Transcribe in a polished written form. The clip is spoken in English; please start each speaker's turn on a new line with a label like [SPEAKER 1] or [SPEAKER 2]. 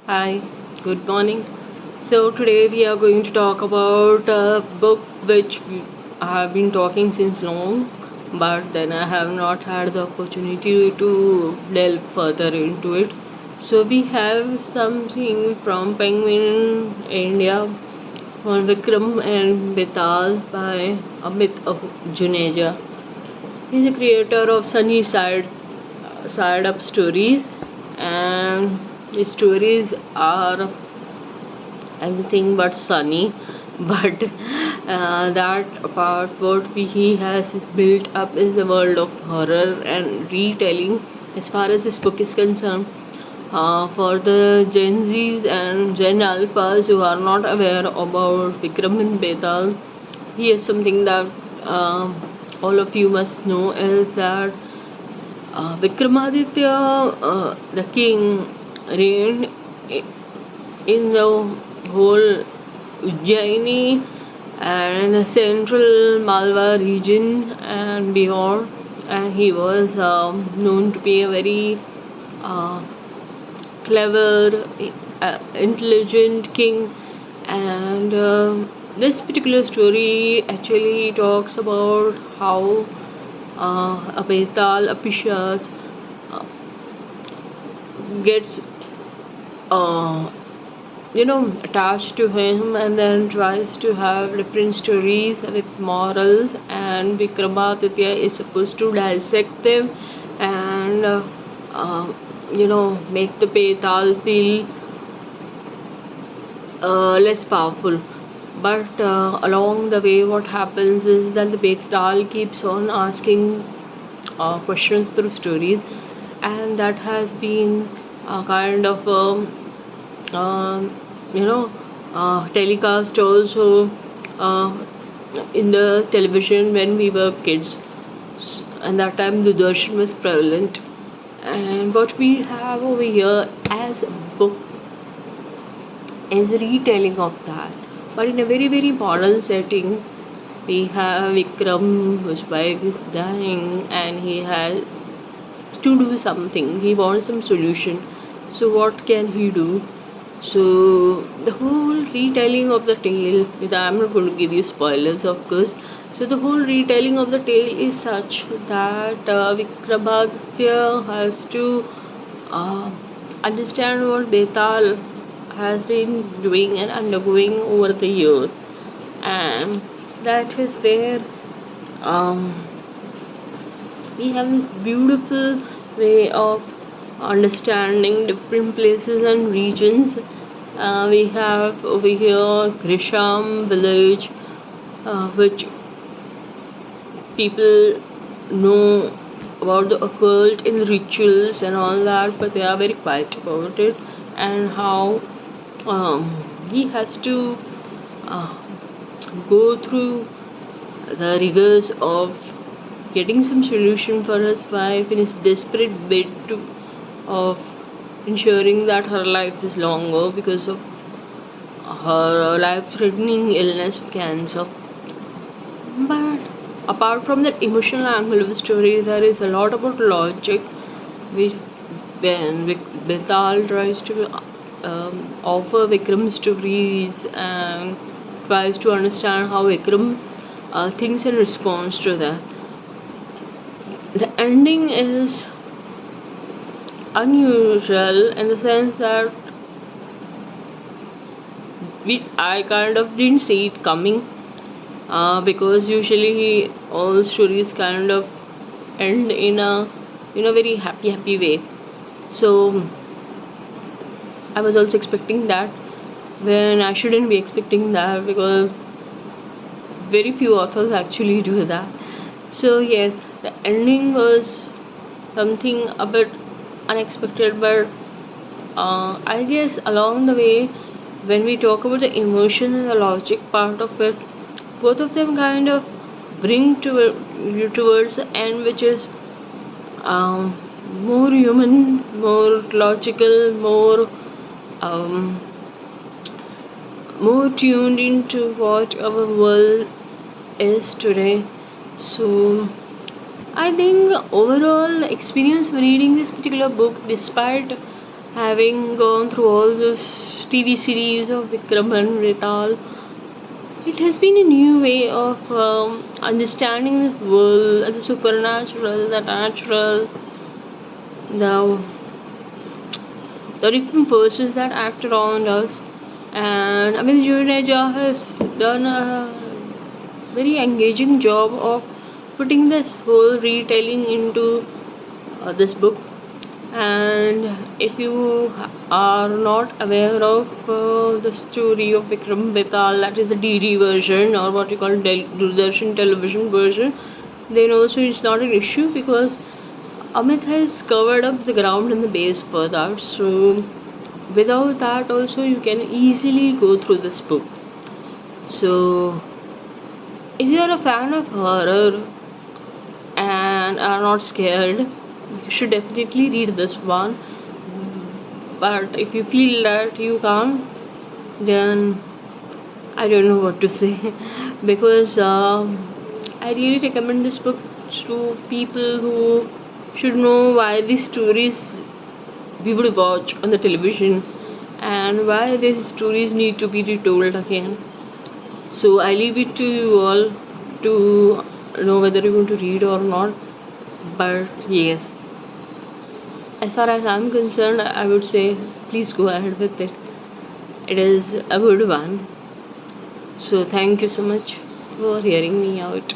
[SPEAKER 1] Hi, good morning. So today we are going to talk about a book which I have been talking since long, but then I have not had the opportunity to delve further into it. So we have something from Penguin India on Vikram and Betaal by Amit Juneja. He's a creator of Side Up stories, and the stories are anything but sunny. But that apart, he has built up is the world of horror and retelling. As far as this book is concerned, for the Gen Zs and Gen Alphas who are not aware about Vikram and Betaal, here's something that all of you must know is that Vikramaditya, the king, reigned in the whole Ujjaini and central Malwa region and beyond, and he was known to be a very uh, clever, intelligent king. And this particular story actually talks about how a Betal, a Pishat, gets uh, attached to him and then tries to have different stories with morals, and Vikramaditya is supposed to dissect them and make the Betal feel less powerful. But along the way, what happens is that the Betal keeps on asking questions through stories, and that has been kind of you know telecast also uh, in the television when we were kids, and that time the Doordarshan was prevalent. And what we have over here as a book is a retelling of that, but in a very very modern setting. We have Vikram whose wife is dying, and he has to do something. He wants some solution. So what can he do? So the whole retelling of the tale, I'm not going to give you spoilers, of course. So the whole retelling of the tale is such that Vikramaditya has to uh, understand what Betal has been doing and undergoing over the years, and that is where um, we have a beautiful way of understanding different places and regions. We have over here Grisham village, which people know about the occult in rituals and all that, but they are very quiet about it, and how he has to uh, go through the rigors of getting some solution for his wife in his desperate bid to of ensuring that her life is longer because of her life-threatening illness of cancer. But apart from that emotional angle of the story, there is a lot about logic, which when Betal tries to offer Vikram stories and tries to understand how Vikram thinks in response to that. The ending is unusual in the sense that I kind of didn't see it coming, because usually all stories kind of end in a very happy way. So I was also expecting that when I shouldn't be expecting that, because very few authors actually do that. So yes, the ending was something a bit unexpected, but I guess along the way, when we talk about the emotion and the logic part of it, both of them kind of bring to you towards the end, which is um, more human, more logical, um, more tuned into what our world is today. So I think overall experience of reading this particular book, despite having gone through all this TV series of Vikram and Betaal, it has been a new way of understanding this world, the supernatural, the natural, the different forces that act around us. And Amit Juneja has done a very engaging job of putting this whole retelling into this book. And if you are not aware of the story of Vikram Betaal, that is the DD version, or what you call Doordarshan television version, then also it's not an issue, because Amit has covered up the ground and the base for that. So without that also you can easily go through this book. So if you are a fan of horror and are not scared, you should definitely read this one. But if you feel that you can't, then I don't know what to say. Because I really recommend this book to people who should know why these stories we would watch on the television and why these stories need to be retold again. So I leave it to you all to know whether you want to read or not. But yes, as far as I'm concerned, I would say please go ahead with it. It is a good one. So thank you so much for hearing me out.